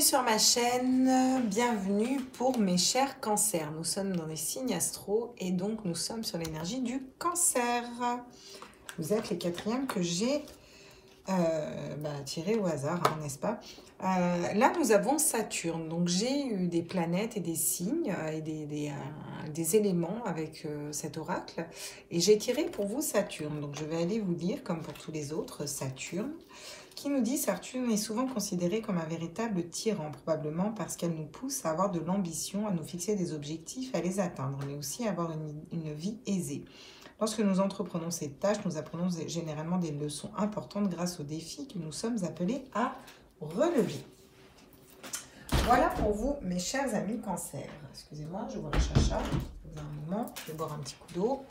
sur ma chaîne, bienvenue pour mes chers cancers. Nous sommes dans les signes astro et donc nous sommes sur l'énergie du cancer. Vous êtes les quatrièmes que j'ai tirés au hasard, hein, n'est-ce pas? Là, nous avons Saturne. Donc, j'ai eu des planètes et des signes et des éléments avec cet oracle. Et j'ai tiré pour vous Saturne. Donc, je vais aller vous lire, comme pour tous les autres, Saturne. Qui nous dit Saturne est souvent considérée comme un véritable tyran, probablement parce qu'elle nous pousse à avoir de l'ambition, à nous fixer des objectifs, à les atteindre, mais aussi à avoir une vie aisée. Lorsque nous entreprenons ces tâches, nous apprenons généralement des leçons importantes grâce aux défis que nous sommes appelés à relever. Voilà pour vous, mes chers amis cancer. Excusez-moi, je vois un chacha. Dans un moment, je vais boire un petit coup d'eau.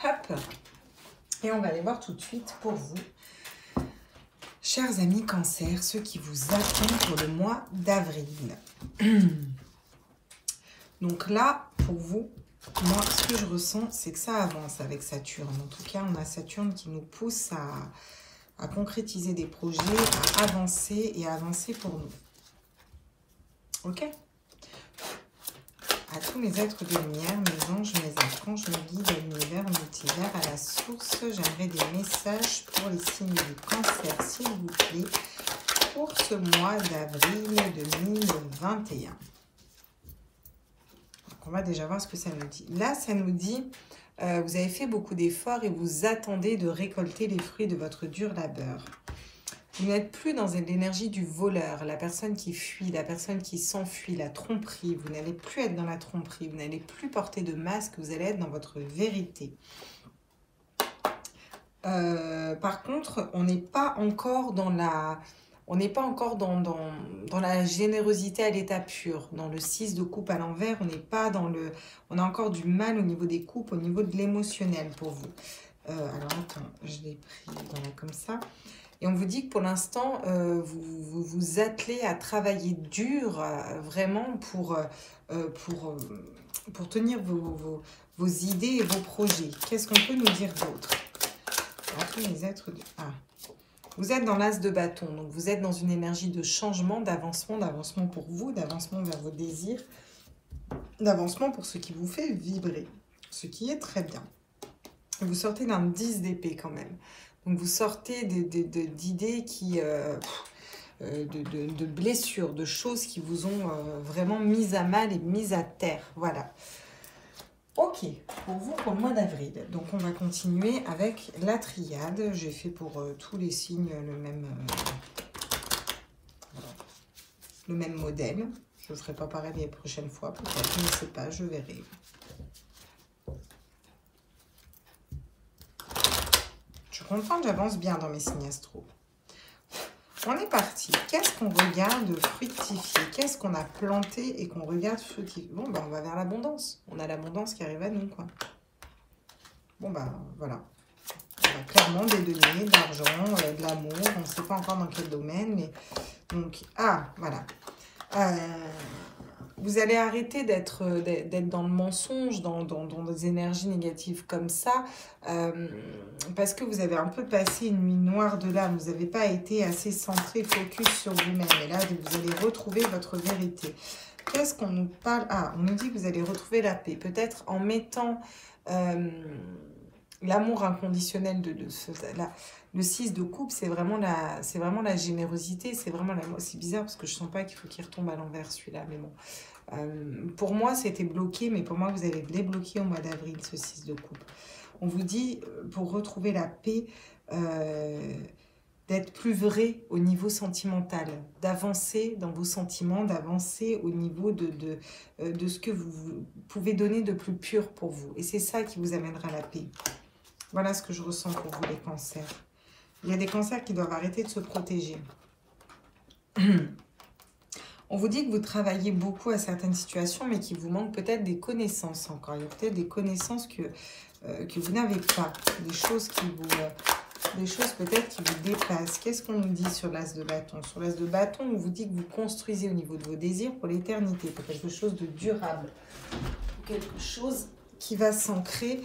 Hop. Et on va aller voir tout de suite pour vous. Chers amis cancer, ceux qui vous attendent pour le mois d'avril. Donc là, pour vous, moi, ce que je ressens, c'est que ça avance avec Saturne. En tout cas, on a Saturne qui nous pousse à concrétiser des projets, à avancer et à avancer pour nous. Ok ? À tous mes êtres de lumière, mes anges, mes archanges, mes guides, à l'univers, au multivers, à la source, j'aimerais des messages pour les signes du cancer, s'il vous plaît, pour ce mois d'avril 2021. Donc, on va déjà voir ce que ça nous dit. Là, ça nous dit, vous avez fait beaucoup d'efforts et vous attendez de récolter les fruits de votre dur labeur. Vous n'êtes plus dans l'énergie du voleur, la personne qui fuit, la personne qui s'enfuit, la tromperie. Vous n'allez plus être dans la tromperie, vous n'allez plus porter de masque, vous allez être dans votre vérité. Par contre, on n'est pas encore dans la... On n'est pas encore dans la générosité à l'état pur. Dans le 6 de coupe à l'envers, on n'est pas dans le... On a encore du mal au niveau des coupes, au niveau de l'émotionnel pour vous. Alors, attends, je l'ai pris voilà, comme ça. Et on vous dit que pour l'instant, vous vous attelez à travailler dur, vraiment pour tenir vos idées et vos projets. Qu'est-ce qu'on peut nous dire d'autre? Les êtres de... Vous êtes dans l'as de bâton, donc vous êtes dans une énergie de changement, d'avancement pour vous, d'avancement vers vos désirs, d'avancement pour ce qui vous fait vibrer, ce qui est très bien. Vous sortez d'un 10 d'épée quand même. Donc, vous sortez d'idées qui... de blessures, de choses qui vous ont vraiment mis à mal et mis à terre. Voilà. Ok, pour vous, pour le mois d'avril. Donc, on va continuer avec la triade. J'ai fait pour tous les signes le même modèle. Je ne ferai pas pareil les prochaines fois. Peut-être, je ne sais pas, je verrai. Je suis contente, j'avance bien dans mes signes astro. On est parti. Qu'est-ce qu'on regarde fructifier? Qu'est-ce qu'on a planté et qu'on regarde fructifier? Bon, on va vers l'abondance. On a l'abondance qui arrive à nous, quoi. Bon, voilà. On a clairement des deniers, de l'argent, de l'amour. On ne sait pas encore dans quel domaine, mais... Donc, voilà. Vous allez arrêter d'être dans le mensonge, dans des énergies négatives comme ça, parce que vous avez un peu passé une nuit noire de l'âme. Vous n'avez pas été assez centré, focus sur vous-même. Et là, vous allez retrouver votre vérité. Qu'est-ce qu'on nous parle? On nous dit que vous allez retrouver la paix. Peut-être en mettant l'amour inconditionnel le 6 de coupe, c'est vraiment la générosité. C'est vraiment c'est bizarre parce que je sens pas qu'il faut qu'il retombe à l'envers celui-là, mais bon. Pour moi, c'était bloqué, mais pour moi, vous allez débloquer au mois d'avril, ce 6 de coupe. On vous dit, pour retrouver la paix, d'être plus vrai au niveau sentimental, d'avancer dans vos sentiments, d'avancer au niveau de ce que vous pouvez donner de plus pur pour vous. Et c'est ça qui vous amènera la paix. Voilà ce que je ressens pour vous, les cancers. Il y a des cancers qui doivent arrêter de se protéger. On vous dit que vous travaillez beaucoup à certaines situations, mais qu'il vous manque peut-être des connaissances encore. Il y a peut-être des connaissances que vous n'avez pas. Des choses peut-être qui vous dépassent. Qu'est-ce qu'on nous dit sur l'as de bâton? Sur l'as de bâton, on vous dit que vous construisez au niveau de vos désirs pour l'éternité, pour quelque chose de durable, pour quelque chose qui va s'ancrer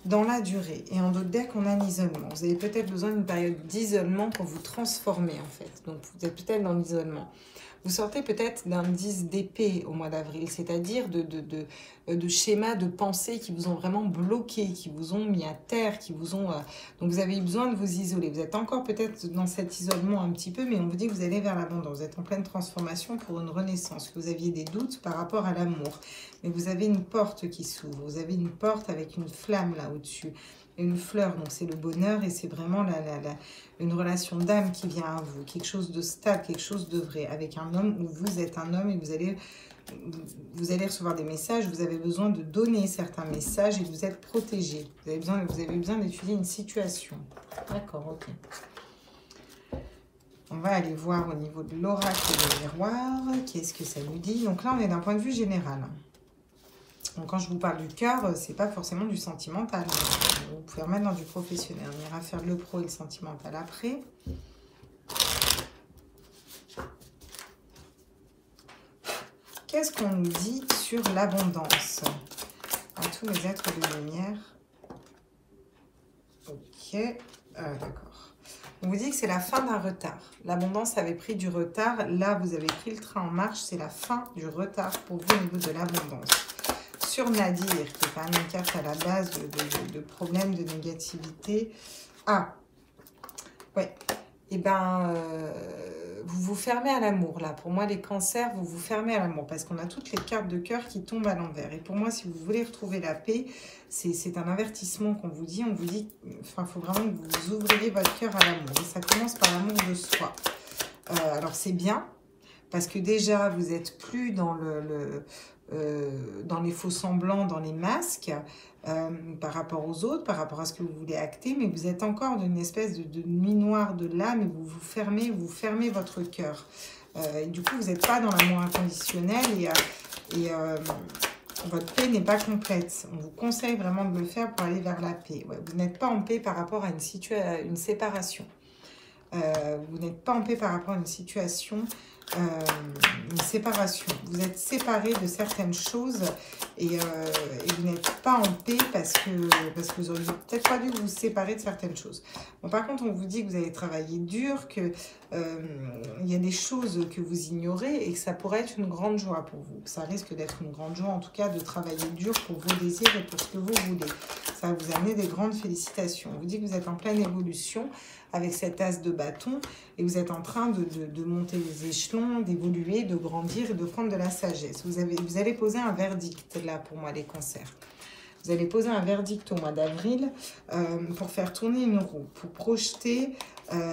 dans la durée. Et en d'autres decks, on a l'isolement. Vous avez peut-être besoin d'une période d'isolement pour vous transformer, en fait. Donc, vous êtes peut-être dans l'isolement. Vous sortez peut-être d'un 10 d'épée au mois d'avril, c'est-à-dire de schémas de pensée qui vous ont vraiment bloqué, qui vous ont mis à terre, qui vous ont... donc, vous avez eu besoin de vous isoler. Vous êtes encore peut-être dans cet isolement un petit peu, mais on vous dit que vous allez vers l'abondance. Vous êtes en pleine transformation pour une renaissance. Vous aviez des doutes par rapport à l'amour. Mais vous avez une porte qui s'ouvre. Vous avez une porte avec une flamme là au-dessus. Une fleur, donc c'est le bonheur et c'est vraiment une relation d'âme qui vient à vous. Quelque chose de stable, quelque chose de vrai. Avec un homme où vous êtes un homme et vous allez recevoir des messages. Vous avez besoin de donner certains messages et vous êtes protégé. Vous avez besoin d'étudier une situation. D'accord, ok. On va aller voir au niveau de l'oracle et du miroir. Qu'est-ce que ça nous dit? Donc là, on est d'un point de vue général. Donc quand je vous parle du cœur, c'est pas forcément du sentimental. Vous pouvez remettre dans du professionnel. On ira faire le pro et le sentimental après. Qu'est-ce qu'on nous dit sur l'abondance à tous les êtres de lumière? Ok, d'accord. On vous dit que c'est la fin d'un retard. L'abondance avait pris du retard. Là, vous avez pris le train en marche. C'est la fin du retard pour vous au niveau de l'abondance. Sur Nadir, qui est quand même une carte à la base de problèmes, de négativité. Ah, ouais. Eh bien, vous vous fermez à l'amour, là. Pour moi, les cancers, vous vous fermez à l'amour. Parce qu'on a toutes les cartes de cœur qui tombent à l'envers. Et pour moi, si vous voulez retrouver la paix, c'est un avertissement qu'on vous dit. On vous dit, enfin, il faut vraiment que vous ouvriez votre cœur à l'amour. Et ça commence par l'amour de soi. Alors, c'est bien. Parce que déjà, vous n'êtes plus dans dans les faux semblants, dans les masques, par rapport aux autres, par rapport à ce que vous voulez acter, mais vous êtes encore dans une espèce de nuit noire de l'âme et vous fermez votre cœur. Et du coup, vous n'êtes pas dans l'amour inconditionnel et votre paix n'est pas complète. On vous conseille vraiment de le faire pour aller vers la paix. Ouais, vous n'êtes pas en paix par rapport à une séparation. Vous n'êtes pas en paix par rapport à une situation, une séparation. Vous êtes séparés de certaines choses et vous n'êtes pas en paix parce que vous auriez peut-être pas dû vous séparer de certaines choses. Bon, par contre, on vous dit que vous allez travailler dur, que il y a des choses que vous ignorez et que ça pourrait être une grande joie pour vous. Ça risque d'être une grande joie, en tout cas, de travailler dur pour vos désirs et pour ce que vous voulez. Ça va vous amener des grandes félicitations. On vous dit que vous êtes en pleine évolution avec cet as de bâton et vous êtes en train de monter les échelons, d'évoluer, de grandir et de prendre de la sagesse. Vous allez poser un verdict là pour moi les cancers. Vous allez poser un verdict au mois d'avril pour faire tourner une roue, pour projeter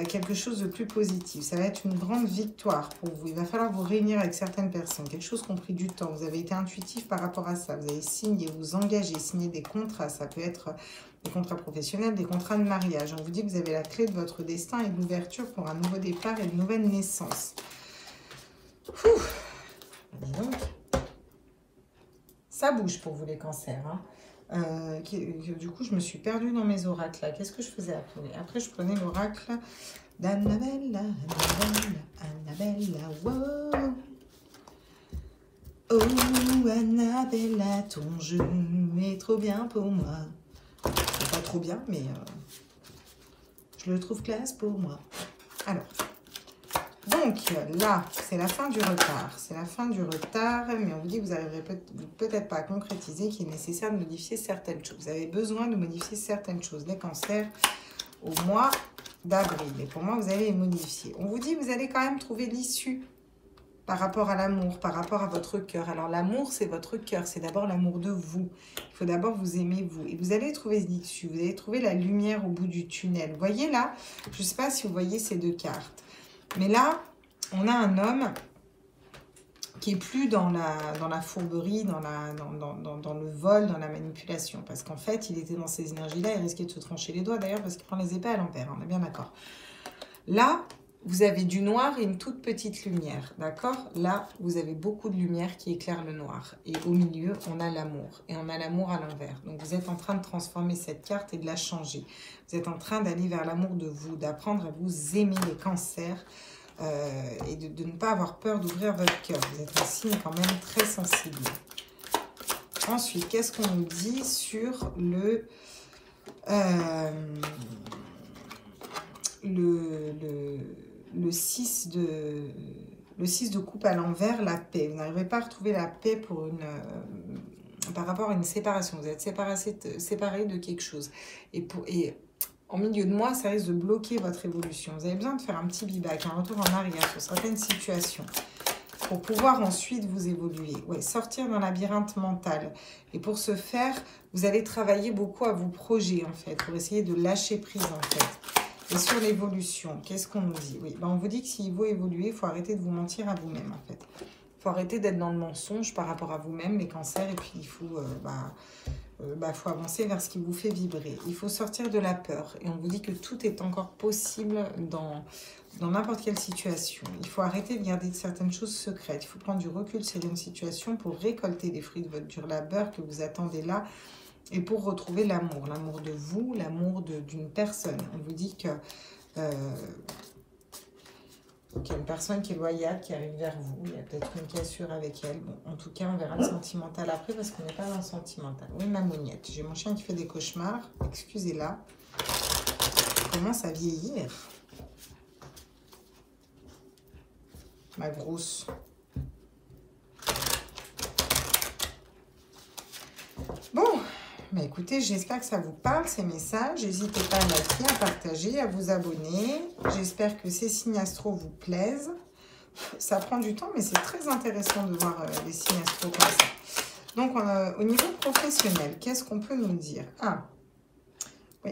quelque chose de plus positif. Ça va être une grande victoire pour vous. Il va falloir vous réunir avec certaines personnes. Quelque chose qui a pris du temps. Vous avez été intuitif par rapport à ça. Vous avez signé, vous engagez, signé des contrats. Ça peut être des contrats professionnels, des contrats de mariage. On vous dit que vous avez la clé de votre destin et de l'ouverture pour un nouveau départ et une nouvelle naissance. Dis donc. Ça bouge pour vous les cancers, hein. Du coup, je me suis perdue dans mes oracles là. Qu'est-ce que je faisais après? Après, je prenais l'oracle d'Annabella, Annabella, wow. Oh, Annabella, ton jeu est trop bien pour moi. C'est pas trop bien, mais je le trouve classe pour moi. Alors, donc là, c'est la fin du retard. C'est la fin du retard, mais on vous dit que vous n'arriverez peut-être pas à concrétiser, qu'il est nécessaire de modifier certaines choses. Vous avez besoin de modifier certaines choses. Les cancers au mois d'avril. Et pour moi, vous allez les modifier. On vous dit que vous allez quand même trouver l'issue par rapport à l'amour, par rapport à votre cœur. Alors l'amour, c'est votre cœur. C'est d'abord l'amour de vous. Il faut d'abord vous aimer vous. Et vous allez trouver l'issue. Vous allez trouver la lumière au bout du tunnel. Vous voyez là, je ne sais pas si vous voyez ces deux cartes. Mais là, on a un homme qui est plus dans la fourberie, dans le vol, dans la manipulation. Parce qu'en fait, il était dans ces énergies-là, il risquait de se trancher les doigts d'ailleurs parce qu'il prend les épées à l'envers, on est bien d'accord. Là, vous avez du noir et une toute petite lumière, d'accord? Là, vous avez beaucoup de lumière qui éclaire le noir. Et au milieu, on a l'amour. Et on a l'amour à l'envers. Donc, vous êtes en train de transformer cette carte et de la changer. Vous êtes en train d'aller vers l'amour de vous, d'apprendre à vous aimer les cancers et de ne pas avoir peur d'ouvrir votre cœur. Vous êtes un signe quand même très sensible. Ensuite, qu'est-ce qu'on nous dit sur le 6 de... Le 6 de coupe à l'envers, la paix. Vous n'arrivez pas à retrouver la paix pour par rapport à une séparation. Vous êtes séparés de quelque chose. Et en milieu de mois, ça risque de bloquer votre évolution. Vous avez besoin de faire un petit bibac, un retour en arrière sur certaines situations pour pouvoir ensuite vous évoluer. Ouais, sortir d'un labyrinthe mental. Et pour ce faire, vous allez travailler beaucoup à vos projets, en fait, pour essayer de lâcher prise, en fait. Et sur l'évolution, qu'est-ce qu'on nous dit? Oui, ben on vous dit que s'il faut évoluer, il faut arrêter de vous mentir à vous-même, en fait. Il faut arrêter d'être dans le mensonge par rapport à vous-même, les cancers, et puis il faut, faut avancer vers ce qui vous fait vibrer. Il faut sortir de la peur. Et on vous dit que tout est encore possible dans n'importe quelle situation. Il faut arrêter de garder certaines choses secrètes. Il faut prendre du recul sur une situation pour récolter les fruits de votre dur labeur que vous attendez là. Et pour retrouver l'amour de vous, l'amour d'une personne. On vous dit que qu'il y a une personne qui est loyale, qui arrive vers vous. Il y a peut-être une cassure avec elle. Bon, en tout cas, on verra le sentimental après parce qu'on n'est pas dans le sentimental. Oui, ma mougnette. J'ai mon chien qui fait des cauchemars. Excusez-la. Il commence à vieillir. Ma grosse. Bon. Mais écoutez, j'espère que ça vous parle, ces messages. N'hésitez pas à liker, à partager, à vous abonner. J'espère que ces signes astro vous plaisent. Ça prend du temps, mais c'est très intéressant de voir les signes astro comme ça. Donc, au niveau professionnel, qu'est-ce qu'on peut nous dire? Ah, oui.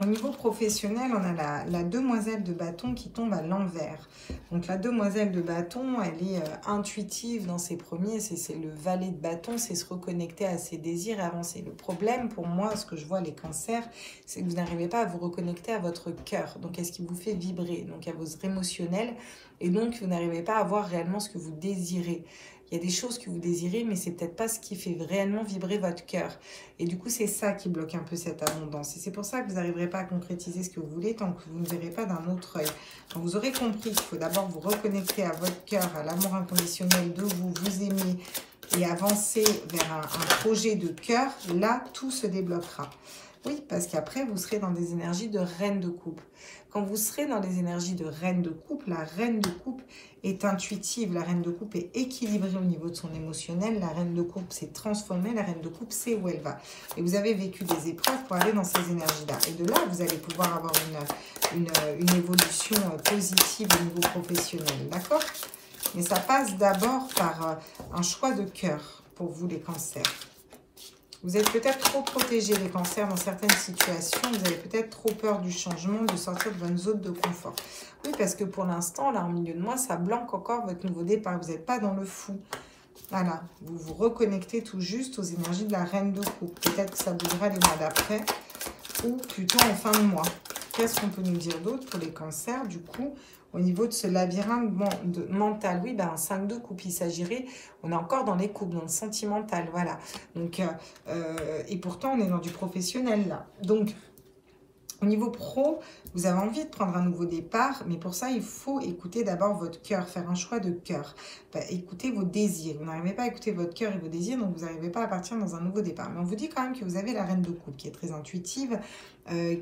Au niveau professionnel, on a la demoiselle de bâton qui tombe à l'envers. Donc la demoiselle de bâton, elle est intuitive dans ses premiers, c'est le valet de bâton, c'est se reconnecter à ses désirs et avancer. Le problème pour moi, ce que je vois les cancers, c'est que vous n'arrivez pas à vous reconnecter à votre cœur, donc à ce qui vous fait vibrer, donc à votre émotionnel, et donc vous n'arrivez pas à voir réellement ce que vous désirez. Il y a des choses que vous désirez, mais c'est peut-être pas ce qui fait réellement vibrer votre cœur. Et du coup, c'est ça qui bloque un peu cette abondance. Et c'est pour ça que vous n'arriverez pas à concrétiser ce que vous voulez tant que vous ne verrez pas d'un autre œil. Donc, vous aurez compris qu'il faut d'abord vous reconnecter à votre cœur, à l'amour inconditionnel de vous, vous aimer et avancer vers un projet de cœur. Là, tout se débloquera. Oui, parce qu'après, vous serez dans des énergies de reine de coupe. Quand vous serez dans des énergies de reine de coupe, la reine de coupe est intuitive, la reine de coupe est équilibrée au niveau de son émotionnel, la reine de coupe s'est transformée, la reine de coupe sait où elle va. Et vous avez vécu des épreuves pour aller dans ces énergies-là. Et de là, vous allez pouvoir avoir une évolution positive au niveau professionnel, d'accord? Mais ça passe d'abord par un choix de cœur pour vous, les cancers. Vous êtes peut-être trop protégés, les cancers, dans certaines situations. Vous avez peut-être trop peur du changement, de sortir de votre zone de confort. Oui, parce que pour l'instant, là, en milieu de mois, ça blanque encore votre nouveau départ. Vous n'êtes pas dans le fou. Voilà, vous vous reconnectez tout juste aux énergies de la reine de coupe. Peut-être que ça bougera les mois d'après ou plutôt en fin de mois. Qu'est-ce qu'on peut nous dire d'autre pour les cancers, du coup, au niveau de ce labyrinthe mental? Oui, ben, un 5 de coupe, il s'agirait, on est encore dans les coupes, dans le sentimental, voilà. Donc, et pourtant, on est dans du professionnel, là. Donc, au niveau pro, vous avez envie de prendre un nouveau départ, mais pour ça, il faut écouter d'abord votre cœur, faire un choix de cœur. Écoutez vos désirs. Vous n'arrivez pas à écouter votre cœur et vos désirs, donc vous n'arrivez pas à partir dans un nouveau départ. Mais on vous dit quand même que vous avez la reine de coupe qui est très intuitive,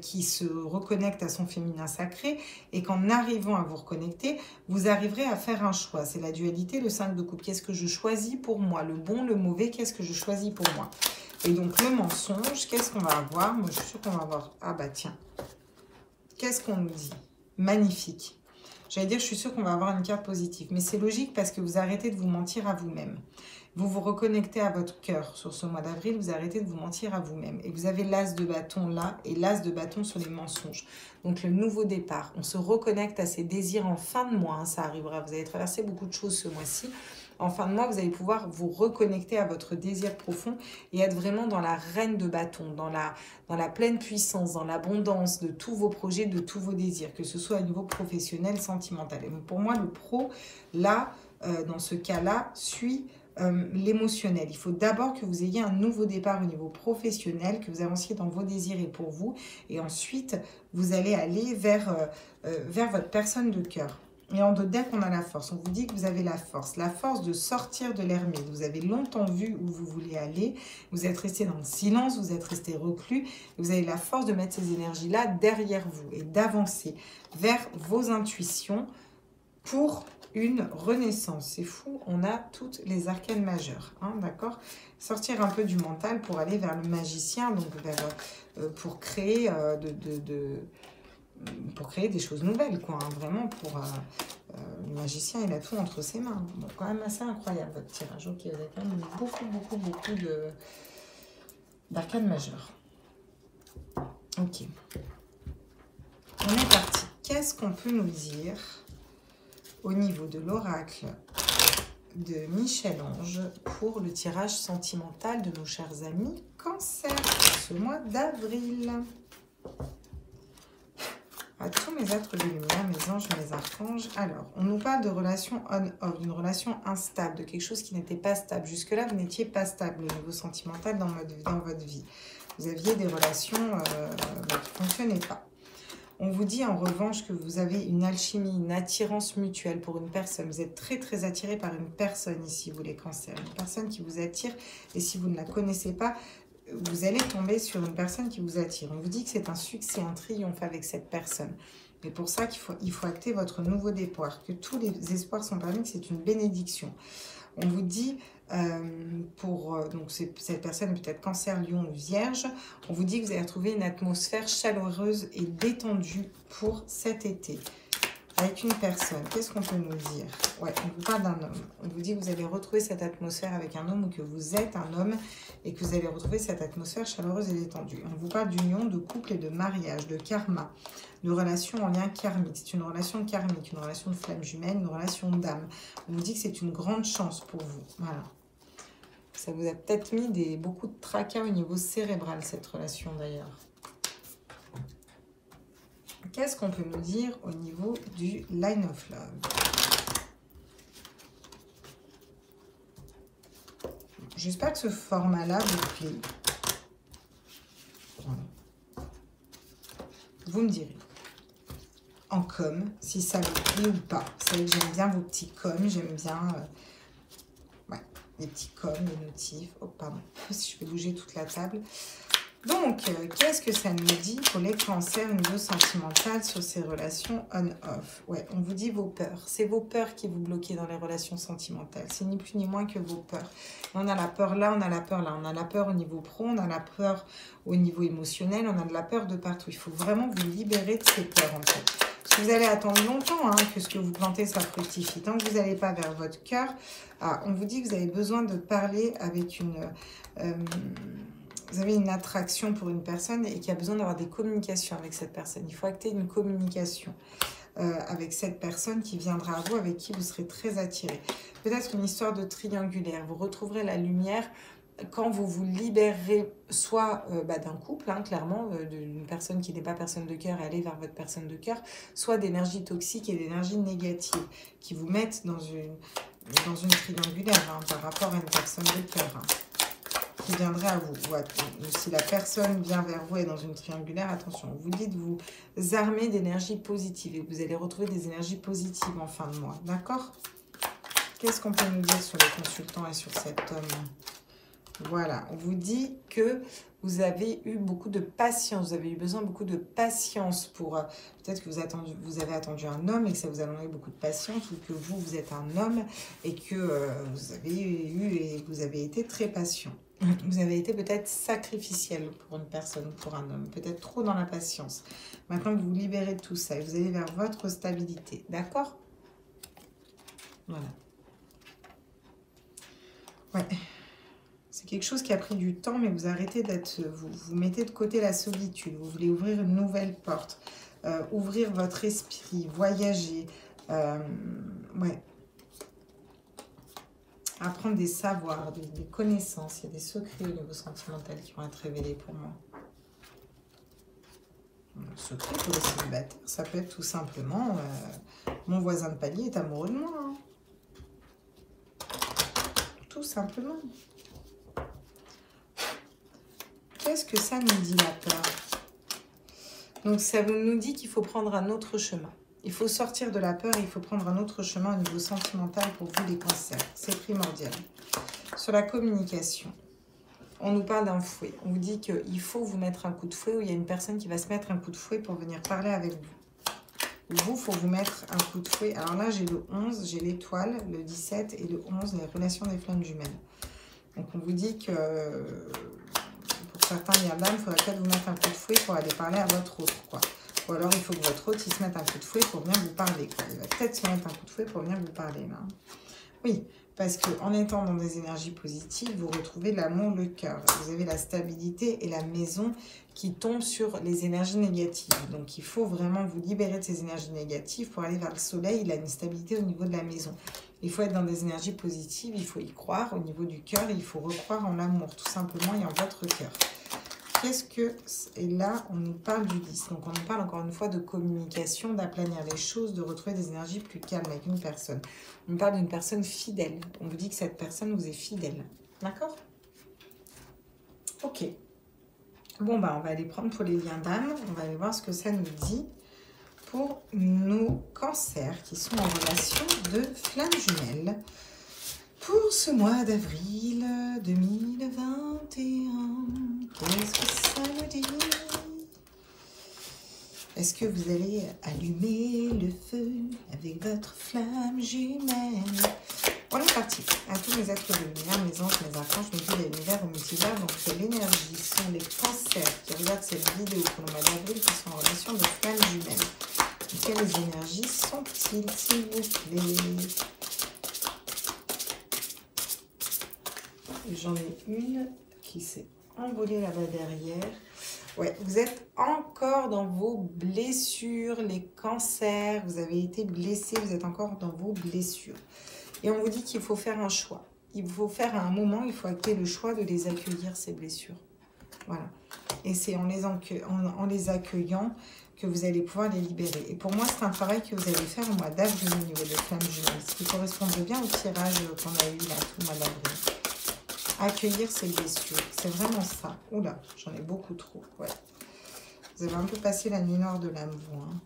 qui se reconnecte à son féminin sacré, et qu'en arrivant à vous reconnecter, vous arriverez à faire un choix. C'est la dualité, le 5 de coupe. Qu'est-ce que je choisis pour moi? Le bon, le mauvais, qu'est-ce que je choisis pour moi? Et donc, le mensonge, qu'est-ce qu'on va avoir? Moi, je suis sûre qu'on va avoir... Ah bah tiens, qu'est-ce qu'on nous dit? Magnifique. J'allais dire, je suis sûre qu'on va avoir une carte positive. Mais c'est logique parce que vous arrêtez de vous mentir à vous-même. Vous vous reconnectez à votre cœur sur ce mois d'avril. Vous arrêtez de vous mentir à vous-même. Et vous avez l'as de bâton là et l'as de bâton sur les mensonges. Donc, le nouveau départ. On se reconnecte à ses désirs en fin de mois. Hein, ça arrivera. Vous allez traverser beaucoup de choses ce mois-ci. En fin de mois, vous allez pouvoir vous reconnecter à votre désir profond et être vraiment dans la reine de bâton, dans la pleine puissance, dans l'abondance de tous vos projets, de tous vos désirs, que ce soit à niveau professionnel, sentimental. Et donc pour moi, le pro, là, dans ce cas-là, suit l'émotionnel. Il faut d'abord que vous ayez un nouveau départ au niveau professionnel, que vous avanciez dans vos désirs et pour vous. Et ensuite, vous allez aller vers votre personne de cœur. Et en deck, on a la force. On vous dit que vous avez la force de sortir de l'ermite. Vous avez longtemps vu où vous voulez aller. Vous êtes resté dans le silence, vous êtes resté reclus. Vous avez la force de mettre ces énergies-là derrière vous et d'avancer vers vos intuitions pour une renaissance. C'est fou, on a toutes les arcanes majeures, hein, d'accord? Sortir un peu du mental pour aller vers le magicien, donc pour créer pour créer des choses nouvelles, quoi, hein, vraiment pour le magicien, il a tout entre ses mains. Bon, quand même assez incroyable votre tirage. Ok, vous avez quand même beaucoup d'arcanes majeures. Ok, on est parti. Qu'est-ce qu'on peut nous dire au niveau de l'oracle de Michel-Ange pour le tirage sentimental de nos chers amis Cancer pour ce mois d'avril? À tous mes êtres de lumière, mes anges, mes archanges. Alors, on nous parle de relation on-off, d'une relation instable, de quelque chose qui n'était pas stable. Jusque-là, vous n'étiez pas stable au niveau sentimental dans votre vie. Vous aviez des relations qui ne fonctionnaient pas. On vous dit en revanche que vous avez une alchimie, une attirance mutuelle pour une personne. Vous êtes très attiré par une personne ici, vous les cancers. Une personne qui vous attire. Et si vous ne la connaissez pas, vous allez tomber sur une personne qui vous attire. On vous dit que c'est un succès, un triomphe avec cette personne. Et pour ça qu'il faut acter votre nouveau départ, que tous les espoirs sont permis, que c'est une bénédiction. On vous dit, donc cette personne est peut-être Cancer, Lion ou Vierge, on vous dit que vous allez retrouver une atmosphère chaleureuse et détendue pour cet été. Avec une personne, qu'est-ce qu'on peut nous dire? Ouais, on vous parle d'un homme. On vous dit que vous allez retrouver cette atmosphère avec un homme ou que vous êtes un homme et que vous allez retrouver cette atmosphère chaleureuse et détendue. On vous parle d'union, de couple et de mariage, de karma, de relation en lien karmique. C'est une relation karmique, une relation de flamme jumelle, une relation d'âme. On vous dit que c'est une grande chance pour vous. Voilà. Ça vous a peut-être mis beaucoup de tracas au niveau cérébral, cette relation d'ailleurs. Qu'est-ce qu'on peut nous dire au niveau du Line of Love? J'espère que ce format-là vous plaît. Voilà. Vous me direz en com si ça vous plaît ou pas. Vous savez que j'aime bien vos petits coms, j'aime bien les petits coms, les notifs. Oh, pardon, si je vais bouger toute la table. Donc, qu'est-ce que ça nous dit pour les cancers au niveau sentimental sur ces relations on-off? Ouais, on vous dit vos peurs. C'est vos peurs qui vous bloquez dans les relations sentimentales. C'est ni plus ni moins que vos peurs. On a la peur là, on a la peur là. On a la peur au niveau pro, on a la peur au niveau émotionnel, on a de la peur de partout. Il faut vraiment vous libérer de ces peurs, en fait. Parce que vous allez attendre longtemps que ce que vous plantez, ça fructifie. Tant que vous n'allez pas vers votre cœur, on vous dit que vous avez besoin de parler avec une... vous avez une attraction pour une personne et qui a besoin d'avoir des communications avec cette personne. Il faut acter une communication avec cette personne qui viendra à vous, avec qui vous serez très attiré. Peut-être une histoire de triangulaire. Vous retrouverez la lumière quand vous vous libérez soit d'un couple, clairement, d'une personne qui n'est pas personne de cœur et aller vers votre personne de cœur, soit d'énergie toxique et d'énergie négative qui vous mettent dans une triangulaire par rapport à une personne de cœur. Qui viendrait à vous. Si la personne vient vers vous et dans une triangulaire, attention, vous dites vous armer d'énergie positive et vous allez retrouver des énergies positives en fin de mois. D'accord? Qu'est-ce qu'on peut nous dire sur les consultants et sur cet homme? Voilà, on vous dit que vous avez eu beaucoup de patience, vous avez eu besoin de beaucoup de patience pour... Peut-être que vous avez attendu un homme et que ça vous a demandé beaucoup de patience, ou que vous êtes un homme et que vous avez été très patient. Vous avez été peut-être sacrificiel pour une personne, pour un homme, peut-être trop dans la patience. Maintenant que vous vous libérez de tout ça et vous allez vers votre stabilité, d'accord? Voilà. Ouais. C'est quelque chose qui a pris du temps, mais vous arrêtez d'être... Vous mettez de côté la solitude. Vous voulez ouvrir une nouvelle porte. Ouvrir votre esprit. Voyager. Ouais. Apprendre des savoirs, des connaissances. Il y a des secrets au niveau sentimental qui vont être révélés pour moi. Le secret pour les célibataires, ça peut être tout simplement... mon voisin de palier est amoureux de moi. Hein. Tout simplement. Qu'est-ce que ça nous dit, la peur? Donc, ça nous dit qu'il faut prendre un autre chemin. Il faut sortir de la peur et il faut prendre un autre chemin au niveau sentimental pour vous les cancers. C'est primordial. Sur la communication, on nous parle d'un fouet. On vous dit qu'il faut vous mettre un coup de fouet ou il y a une personne qui va se mettre un coup de fouet pour venir parler avec vous. Vous, il faut vous mettre un coup de fouet. Alors là, j'ai le 11, j'ai l'étoile, le 17 et le 11, les relations des flammes jumelles. Donc on vous dit que pour certains liens il faudrait peut-être vous mettre un coup de fouet pour aller parler à votre autre, quoi. Ou alors il faut que votre autre il se mette un coup de fouet pour venir vous parler, quoi. Il va peut-être se mettre un coup de fouet pour venir vous parler, là. Oui, parce qu'en étant dans des énergies positives, vous retrouvez l'amour, le cœur. Vous avez la stabilité et la maison qui tombent sur les énergies négatives. Donc, il faut vraiment vous libérer de ces énergies négatives pour aller vers le soleil. Il a une stabilité au niveau de la maison. Il faut être dans des énergies positives, il faut y croire. Au niveau du cœur, il faut recroire en l'amour, tout simplement, et en votre cœur. Qu'est-ce que... Et là, on nous parle du 10. Donc, on nous parle encore une fois de communication, d'aplanir les choses, de retrouver des énergies plus calmes avec une personne. On nous parle d'une personne fidèle. On vous dit que cette personne vous est fidèle. D'accord? Ok. Bon, bah, on va aller prendre pour les liens d'âme. On va aller voir ce que ça nous dit pour nos cancers qui sont en relation de flammes jumelles. Pour ce mois d'avril 2021, qu'est-ce que ça nous dit? Est-ce que vous allez allumer le feu avec votre flamme jumelle? On est parti. À tous mes êtres de lumière, mes anges, mes archanges, mes guides et l'univers au multivers. Donc l'énergie sont les cancers qui regardent cette vidéo pour le mois d'avril qui sont en relation de flammes jumelles. Quelles énergies sont-ils, s'il vous plaît? J'en ai une qui s'est envolée là-bas derrière. Ouais, vous êtes encore dans vos blessures, les cancers. Vous avez été blessés, vous êtes encore dans vos blessures. Et on vous dit qu'il faut faire un choix. Il faut faire à un moment, il faut acter le choix de les accueillir, ces blessures. Voilà. Et c'est en les accueillant que vous allez pouvoir les libérer. Et pour moi, c'est un travail que vous allez faire au mois d'avril au niveau des flammes jumelles. Ce qui correspondrait bien au tirage qu'on a eu là, tout le mois d'avril. Accueillir ses blessures, c'est vraiment ça. Oula, j'en ai beaucoup trop, ouais. Vous avez un peu passé la nuit noire de l'âme, vous. Hein.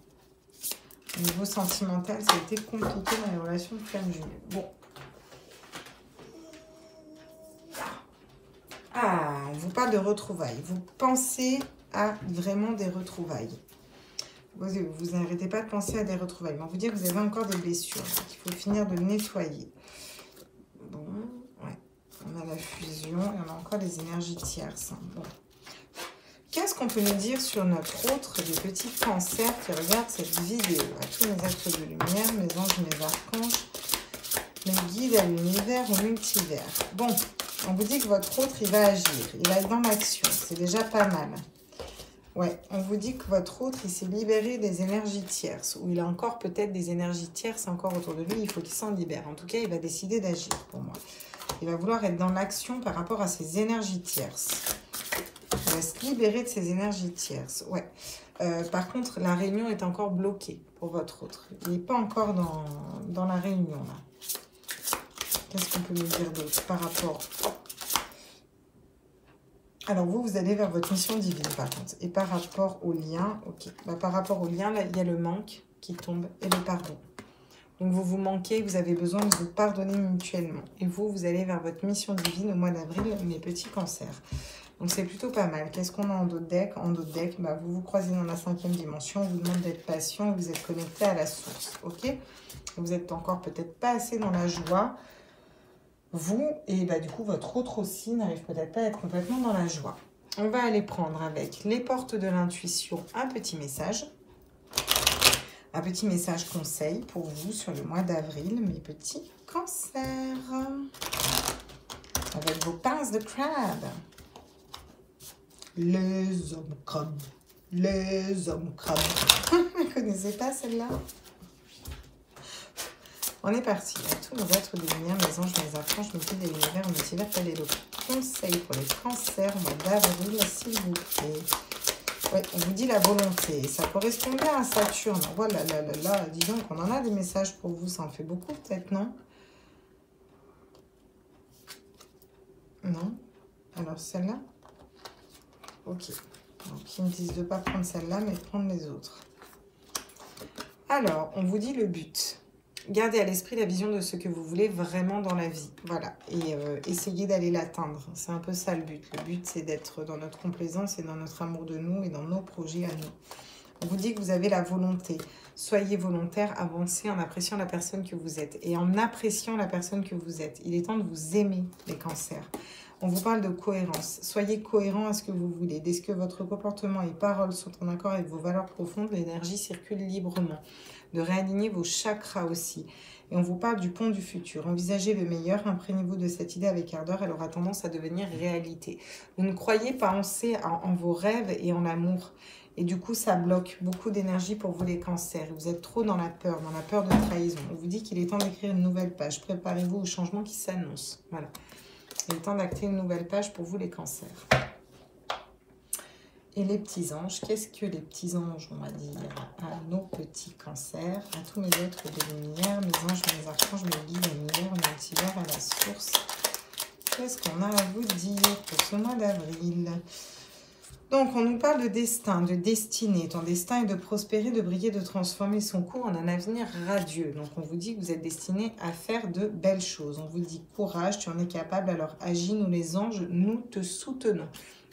Au niveau sentimental, ça a été compliqué dans les relations de flammes jumelles. Bon. Ah, on vous parle de retrouvailles. Vous pensez à vraiment des retrouvailles. Vous n'arrêtez pas de penser à des retrouvailles. Mais on vous dit que vous avez encore des blessures. Il faut finir de nettoyer. Bon, ouais. On a la fusion et on a encore les énergies tierces. Bon. Qu'est-ce qu'on peut nous dire sur notre autre des petits cancers qui regardent cette vidéo? À tous mes êtres de lumière, mes anges, mes archanges, mes guides à l'univers, au multivers. Bon, on vous dit que votre autre, il va agir. Il va être dans l'action. C'est déjà pas mal. Ouais, on vous dit que votre autre, il s'est libéré des énergies tierces. Ou il a encore peut-être des énergies tierces encore autour de lui. Il faut qu'il s'en libère. En tout cas, il va décider d'agir pour moi. Il va vouloir être dans l'action par rapport à ses énergies tierces. Il va se libérer de ses énergies tierces. Ouais. Par contre, la réunion est encore bloquée pour votre autre. Il n'est pas encore dans la réunion, là. Qu'est-ce qu'on peut nous dire d'autre par rapport... Alors, vous allez vers votre mission divine, par contre. Et par rapport au lien, ok. Bah, par rapport au lien, là, il y a le manque qui tombe et le pardon. Donc, vous vous manquez, vous avez besoin de vous pardonner mutuellement. Et vous allez vers votre mission divine au mois d'avril, mes petits cancers. Donc, c'est plutôt pas mal. Qu'est-ce qu'on a en d'autres decks? En d'autres decks, bah, vous vous croisez dans la 5e dimension. On vous demande d'être patient. Vous êtes connecté à la source. Ok? Vous êtes encore peut-être pas assez dans la joie. Vous, et bah, du coup, votre autre aussi n'arrive peut-être pas à être complètement dans la joie. On va aller prendre avec les portes de l'intuition un petit message. Un petit message conseil pour vous sur le mois d'avril, mes petits cancers. Avec vos pinces de crabe. Les hommes crabes. Les hommes crabes. Vous ne connaissez pas celle-là? On est parti. À tous nos êtres de lumière, mes anges, mes archanges, mes guides et l'univers, mes multivers, quel est le conseil pour les cancers au mois d'avril, s'il vous plaît? Oui, on vous dit la volonté. Ça correspond bien à Saturne. Voilà, là, dis donc, on en a des messages pour vous. Ça en fait beaucoup, peut-être, non? Non? Alors, celle-là? Ok. Donc, ils me disent de ne pas prendre celle-là, mais de prendre les autres. Alors, on vous dit le but. Gardez à l'esprit la vision de ce que vous voulez vraiment dans la vie. Voilà. Et essayez d'aller l'atteindre. C'est un peu ça le but. Le but, c'est d'être dans notre complaisance et dans notre amour de nous et dans nos projets à nous. On vous dit que vous avez la volonté. Soyez volontaire, avancez en appréciant la personne que vous êtes. Et en appréciant la personne que vous êtes. Il est temps de vous aimer, les cancers. On vous parle de cohérence. Soyez cohérent à ce que vous voulez. Dès que votre comportement et paroles sont en accord avec vos valeurs profondes, l'énergie circule librement. De réaligner vos chakras aussi. Et on vous parle du pont du futur. Envisagez le meilleur, imprégnez-vous de cette idée avec ardeur, elle aura tendance à devenir réalité. Vous ne croyez pas en vos rêves et en l'amour. Et du coup, ça bloque beaucoup d'énergie pour vous les cancers. Vous êtes trop dans la peur de trahison. On vous dit qu'il est temps d'écrire une nouvelle page. Préparez-vous au changement qui s'annonce. Voilà. Il est temps d'acter une nouvelle page pour vous les cancers. Et les petits anges, qu'est-ce que les petits anges, on va dire, à nos petits cancers, à tous mes êtres de lumière, mes anges, mes archanges, mes guides, l'univers, multivers, à la source. Qu'est-ce qu'on a à vous dire pour ce mois d'avril? Donc, on nous parle de destin, de destinée. Ton destin est de prospérer, de briller, de transformer son cours en un avenir radieux. Donc, on vous dit que vous êtes destiné à faire de belles choses. On vous dit courage, tu en es capable, alors agis, nous les anges, nous te soutenons.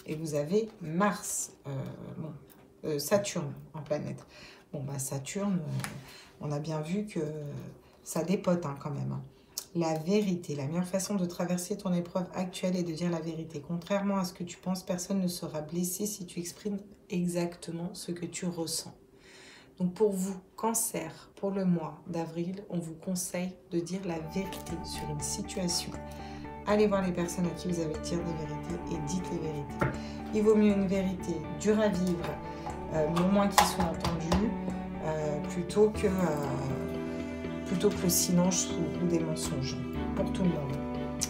Et vous avez Mars, Saturne en planète. Bon, bah Saturne, on a bien vu que ça dépote hein, quand même. Hein. La vérité, la meilleure façon de traverser ton épreuve actuelle est de dire la vérité. Contrairement à ce que tu penses, personne ne sera blessé si tu exprimes exactement ce que tu ressens. Donc pour vous, cancer, pour le mois d'avril, on vous conseille de dire la vérité sur une situation. Allez voir les personnes à qui vous avez dire des vérités et dites les vérités. Il vaut mieux une vérité dure à vivre, mais au moins qu'il soit entendu, plutôt que le silence ou des mensonges pour tout le monde.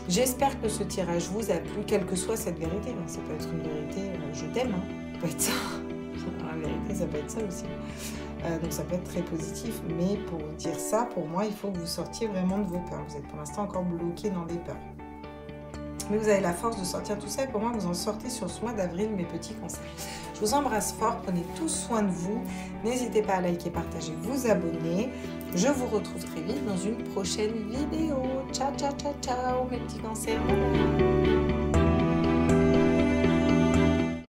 J'espère que ce tirage vous a plu, quelle que soit cette vérité. Hein. Ça peut être une vérité, je t'aime, hein. Ça peut être ça. La vérité, ça peut être ça aussi. Donc ça peut être très positif, mais pour dire ça, pour moi, il faut que vous sortiez vraiment de vos peurs. Vous êtes pour l'instant encore bloqué dans des peurs. Mais vous avez la force de sortir tout ça et pour moi, vous en sortez sur ce mois d'avril, mes petits cancers. Je vous embrasse fort, prenez tous soin de vous. N'hésitez pas à liker, partager, vous abonner. Je vous retrouve très vite dans une prochaine vidéo. Ciao, ciao, ciao, ciao, mes petits cancers.